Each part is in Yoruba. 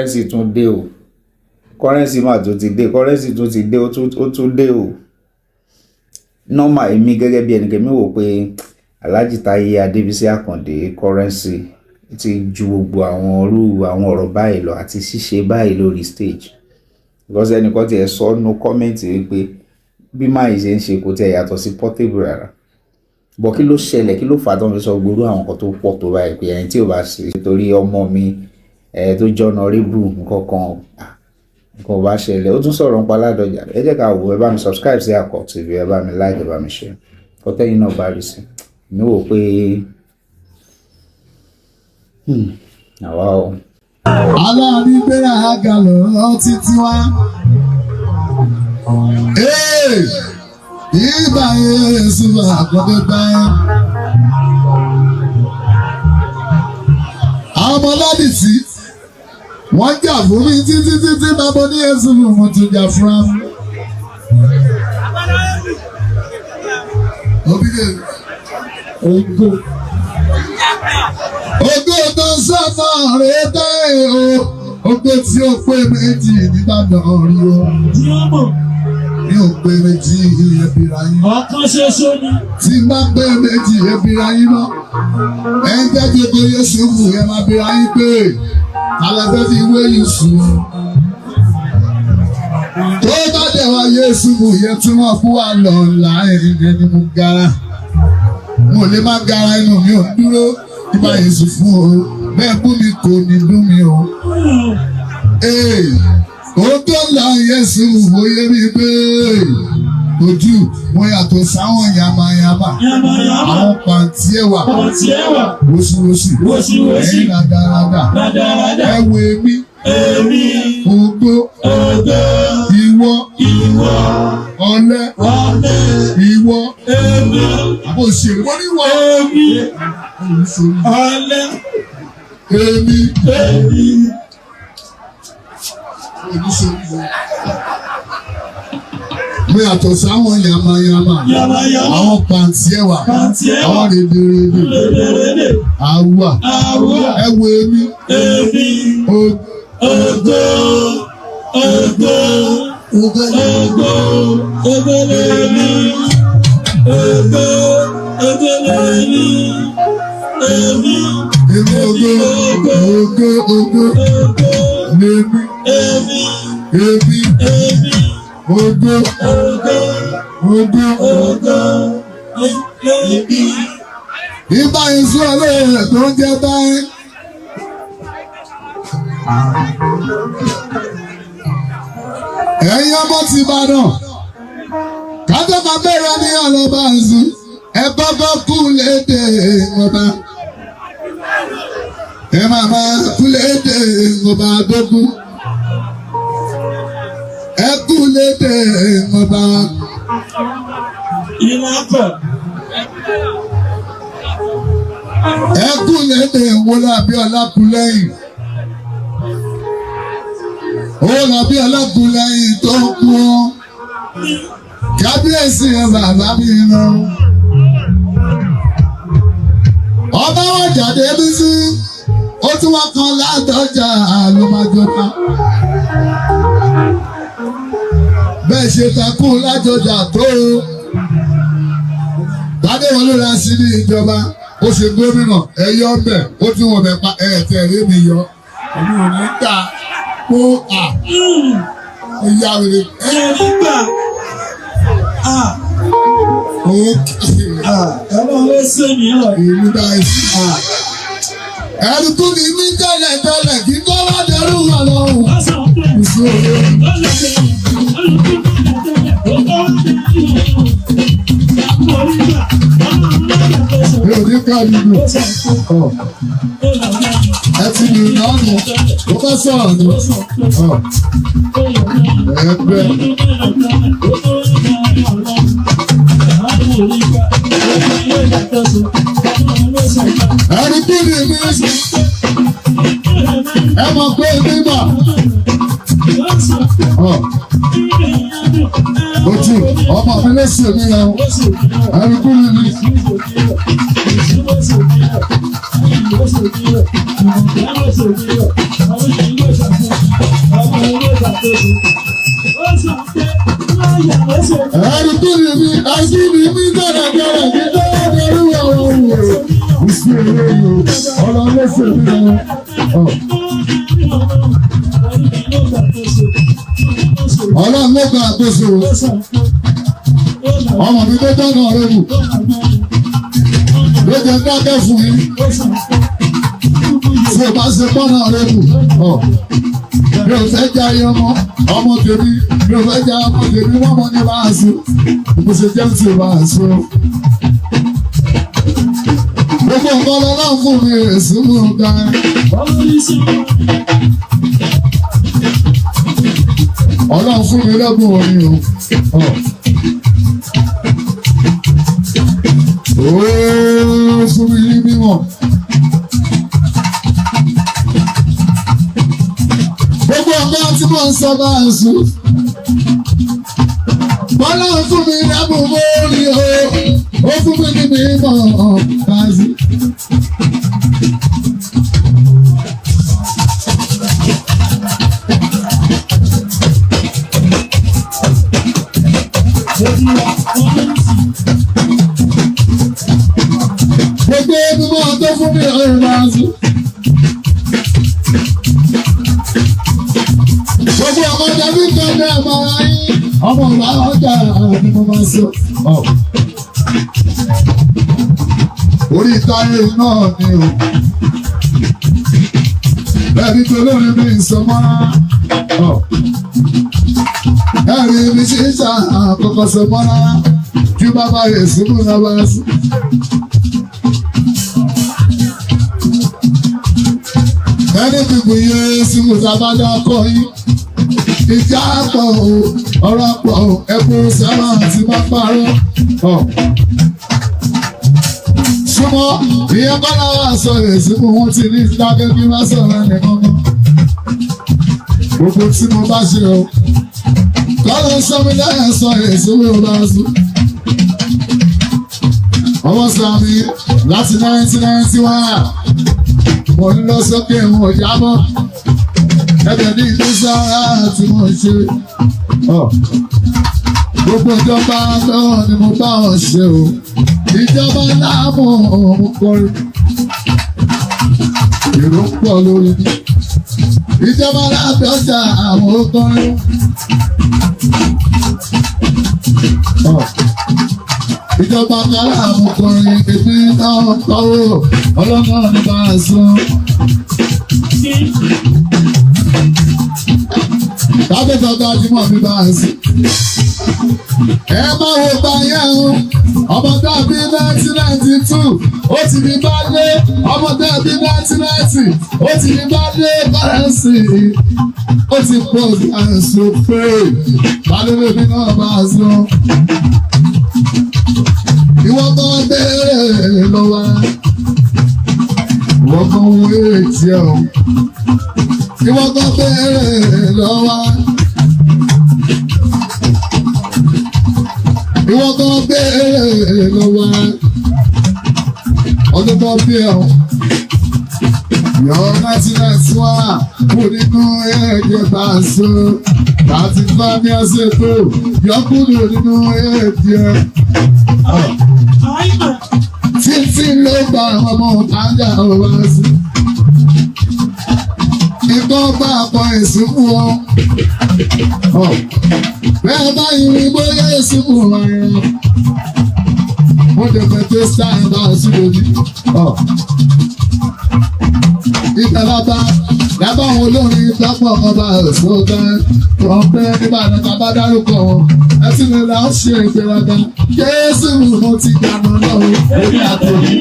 Currency tún dé o. Currency mà tó ti dé. Currency tó ti dé ó tún dé o. Nọ́mà èmi gẹ́gẹ́ bí ẹnìkan mi wò pé Alhaji Táyé Adébísí Àkàndé Currency ti ju gbogbo àwọn ọ̀rọ̀ báyìí lọ àti ṣíṣe báyìí lórí stage. Because ẹnìkan ti ẹ̀ sọ no comment wípé bí máa ṣe ń ṣe kò tí ẹ̀ yàtọ̀ sí Portable rárá. Bọ̀ kí ló ṣẹlẹ̀, kí ló fà tó ń fi sọ gbogbo àwọn nǹkan tó pọ̀ tó báyìí pé ẹni tí ò bá ṣe torí ọmọ mi tó jẹ́ honorable nǹkan bá ṣẹlẹ̀. Ó tún sọ̀rọ̀ nípa Ládọjà. Ẹ jẹ́ ká wò, ẹ bá mi subscribe sí Àkọ́ TV, ẹ bá mi like, ẹ bá mi share. Kọ́tẹ́yìn náà bá rí sí. Mi wò pé àwa o. Aláàbí gbéra àga lọ́rọ́ títí wá. Ìgbà yẹn ṣùgbọ́n àkọ́dé báyẹn. Àwọn ọmọ ládìsí wọ́n jà fún mi títí bàbá ní ẹ̀sùn mo tún jà fún am. Ògo tó sọ́nà rẹ̀ tẹ́ o. Ògo tí ó pé méjì nìbàdàn rí o. Mi ò pé méjì ẹbìrà yín. Ọ̀kan ṣoṣo ni. Tí n bá pé méjì ẹbìrà yín lọ. Ẹ ń tẹ́jú pé Yéṣu mú ẹ máa bìrà yín pé alẹ́fẹ́ fi wé Yéṣu. Tó bá dẹ̀ wá Yéṣu mú yẹn tí wọ́n fún wa lọ ńlá ẹ̀yìn ni mo gara. Mo lè má gara inú mi ò dúró nípa Yéṣu fún o. Bẹ́ẹ̀ bú mi kò ní dún mi o. Ó tó lọ Yéṣu wòye mi pé ojú mo yàtọ̀ sáwọn yamayama. Àwọn pàǹtí ẹ̀wà wosíwosí ẹ̀yìn rádaràdà ẹ̀wọ̀ èmi ògo ìwọ ọ̀lẹ ìwọ àbò òṣèré wọ́n ní wọ Ọ̀lẹ. èmi mo yàtọ̀ sáwọn yamayama àwọn pàǹtí ẹ̀wà àwọn rèdèrèdè àwà ẹ̀wọ̀ èmi Ìbá ìṣú ọlọ́rẹ̀ tó ń jẹ́ báyìí. Ẹ̀yin ọmọ ti Ìbàdàn, kájọ́ máa bẹ̀rẹ̀ ní ọlọ́ba àzú, ẹ kọ́kọ́ kú lédè ọba. Ẹ máa kú lédè ọba àdókù. Ẹ kú lédè ọba. Ẹ kú lédè wọlé àbí ọlákùlẹ́yìn. Owó àbí ọlákùlẹ́yìn tó kú ọ́. Kábíyèsí ẹ bàbá mi lọ. Ọba wa jáde bí sí, ó tún wá kan Ládọjà àlùmájọba. Bẹ́ẹ̀ ṣe takú Ládọjà tó o. Tádé wọn ló ra sí ní ìjọba. Ó ṣe gómìnà ẹ̀yọ́ ọbẹ̀, ó tún wọ̀ bẹ̀ pa ẹ̀ẹ̀tẹ̀ rí mi yọ. Èmi ò ní gbà kó ìyá rẹ̀. Nígbà ẹ̀rọ ló ṣe mí hàn. Èmi báyìí. Ẹni tó ní mí tẹ́lẹ̀ kí kọ́ wá dẹrù wà lọ́rùn. Mi ò ní ká nínú. Ẹ ti lù lọ́nà, ó bá sọ̀rọ̀ ní. Ẹgbẹ́. Ẹni tí mi ní ẹ mọ̀ pé nígbà. Ojú ọmọ mi ló ṣe mí yẹn. Ẹni tí mi ní. Ẹni tó lè mi, àìsí mi mi dáradára ní dáradára àwọn ohun èrò. Ìsú èrè yìí, ọ̀rọ̀ lẹ́sẹ̀ mi lọ. Ọlọ́run ló gba àkóso. Ọmọ mi tó dáná rẹ̀ wù. Ló jẹ dákẹ́ fún yín. Tí o bá ṣe pọ́nà rẹ̀ wù. Mi ò fẹ́ jẹ́ ayé ọmọ tèmi. Mi ò fẹ́ jẹ́ ọmọ tèmi wọ́n mọ ní báàsù. Mo ṣe jẹ́ ti báàsù. Gbogbo nǹkan lọ́lọ́run fún mi èsì mú ga. Ọlọ́run fún mi lẹ́bùn orin o. Ooo fún mi ní mímọ̀. Gbogbo ọgbọ́n tí mo ń sọ bá ń sùn. Ọlọ́run fún mi lẹ́bùn orin o. Ó fún mi ní mímọ̀ báyìí. Gbogbo mímọ́ tó fún mi ọ̀rọ̀ máa sùn. Gbogbo ọmọ dàbí kan ní ọmọ ayé, ọmọ ìwà ọjà ni mo máa sọ. Orí táyé náà ni o. Bẹ́ẹ̀ni tó lórí mi ìsọmọ́. Ẹ̀rí mi ṣe ń ṣe àkọ́kọ́ sọmọ́ rárá. Kí bàbá yẹ̀ sínú náà bá sùn. Ẹni gbogbo yẹn sí mo sábàdà kọ yín. Ìjà pọ̀ o, ọ̀rọ̀ pọ̀ o, ẹ̀kún sẹ́wọ̀n àti má parọ́. Súnmọ́ ìyẹn bọ́lá wà sọ èsì fún wọn ti ní ìdákẹ́ kí wọ́n sọ̀rọ̀ ẹnìkan mọ́. Gbogbo tí mo bá ṣe o, kọ́lọ́ sọ́mi láyà sọ èsì mi ò bá sùn. Ọwọ́ sàmì láti 1991. Mo ń lọ sókè wọn ò jábọ́. Ẹ̀bẹ̀ ní ìlú sára tí mo ṣe. Gbogbo ìjọba náà ni mo bá wọn ṣe o. Ìjọba láàmú òun kọrin. Èrò ń pọ̀ lórí mi. Ìjọba lábẹ́ ọjà àwọn kọrin. Ìjọba kára àwọn kọrin èmi náà kọ́wọ́ ọlọ́mọ ní bá a sọ. Tábìtọ́ta Jímọ̀ mi bá a sọ. Ẹ máa wo báyẹ̀ o, ọmọ dàbí 1992, ó ti ní bá lé, ọmọ dàbí 1990, ó ti ní bá lé kọ́rẹ́nsì, ó ti pọ̀ àìsàn pé balẹ̀ mi náà bá a sọ. Ìwọ kan bẹ̀rẹ̀ lọ́wọ́, ìwọ kan wo ètí ẹ̀ o, ìwọ kan bẹ̀rẹ̀ lọ́wọ́. Ìwọ kan bẹ̀rẹ̀ lọ́wọ́ ọdún tó bí ẹ̀ ọ́. Yọ 1991 kò nínú ẹ̀jẹ̀ bá a sọ. Láti bá ní ọ̀sẹ̀ tó yọ kúrò nínú ẹ̀jẹ̀. Títí ló gba ọmọ ọ̀tájà ọ̀rọ̀ sí. Ìkọ́ bá àpọ̀ èsì fún ọ. Bẹ́ẹ̀ báyìí ní bóyá èsì fún ọ rẹ̀. Mo dẹ̀fẹ̀ tó sáà bá a sí lójú. Ìtàlábá lábá àwọn olórin lọ́pọ̀ ọba ọ̀ṣọ́gbẹ́. Wọ́n pẹ́ nígbàdàn tá a bá dárúkọ wọn. Ẹtí mi là ń ṣe ìgbéraga. Jésù mo ti dànù lọ́wọ́. Èmi àtòrí.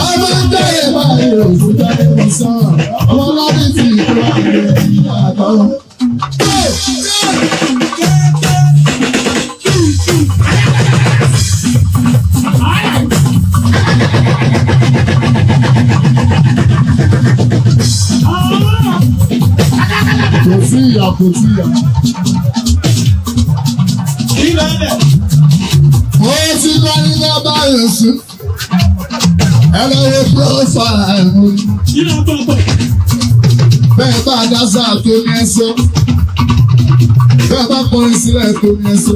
Ọmọ ń dáyé báyìí òṣù dáyé wọ́n sàn. Ọmọ lábí ti ìtura rẹ̀ ní àtọ́. Kò sí ìyà, kò sí ìyà. Mo ti lọ ní bàbá Yèsù. ẹ lọ wo profile mi. Yíyá pọ̀pọ̀. Bẹ́ẹ̀ bá dáṣà tó ní ẹ sọ. Bẹ́ẹ̀ bá kọrin sílẹ̀ tó ní ẹ sọ.